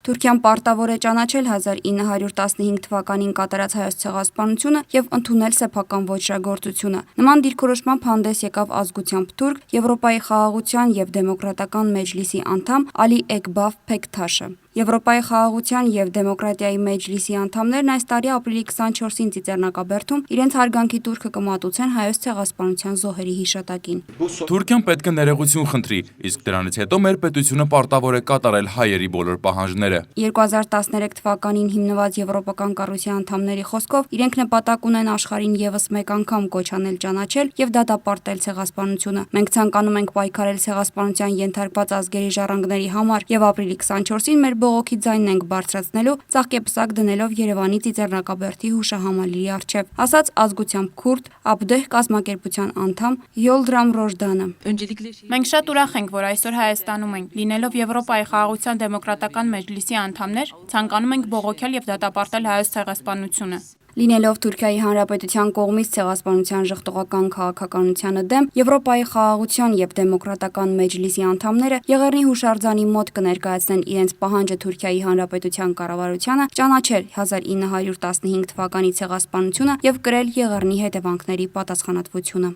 Թուրքիան պարտավոր է ճանաչել 1915 թվականին կատարած հայոց ցեղասպանությունը եւ ընդունել սեփական ոճրագործությունը։ Նման դիրքորոշմամբ հանդես եկավ ազգությամբ թուրք Եվրոպայի խաղաղության եւ դեմոկրատական մեջլիսի անդամ Ալի Էկբավ Փեքթաշը։ Եվրոպայի խաղաղության եւ դեմոկրատիայի մեջլիսի անդամներն այս տարի ապրիլի 24-ին Ծիծեռնակաբերդում իրենց հարգանքի տուրքը կմատուցեն հայոց ցեղասպանության զոհերի հիշատակին։ Թուրքիան պետք է ներողություն խնդրի, իսկ դրանից հետո մեր պետությունը պարտավոր է կատարել հայերի բոլոր պահանջները։ 2013 թվականին հիմնված եվրոպական կառույցի անդամների խոսքով իրենք նպատակ ունեն աշխարհին եւս մեկ անգամ կոչ անել ճանաչել եւ դատապարտել ցեղասպանությունը։ Մենք ցանկանում ենք պայքարել ցեղասպանության ենթարկված ազգերի ժառանգների համար եւ ապրիլի 24-ին մեր բողոքի ձայնն ենք բարձրացնելու ծաղկեպսակ դնելով Երևանի Ծիծեռնակաբերդի հուշահամալիրի առջև, ասաց ազգությամբ քուրդ Աբդեհ կազմակերպության անդամ Յոլդրամ Ռոժդանը։ Մենք շատ ուրախ ենք, որ այսօր Հայաստանում ենք, լինելով Եվրոպայի խաղաղության դեմոկրատական մեջլիսի անդամներ, ցանկանում ենք բողոքել եւ դատապարտել հայոց ցեղասպանությունը։ Լինելով Թուրքիայի Հանրապետության կողմից ցեղասպանության ժխտողական քաղաքականությանը դեմ, Եվրոպայի խաղաղության եւ դեմոկրատական մեջլիսի անդամները Եղեռնի հուշարձանի մոտ կներկայացնեն իրենց պահանջը Թուրքիայի Հանրապետության կառավարությանը ճանաչել 1915 թվականի ցեղասպանությունը եւ կրել Եղեռնի հետևանքների պատասխանատվությունը։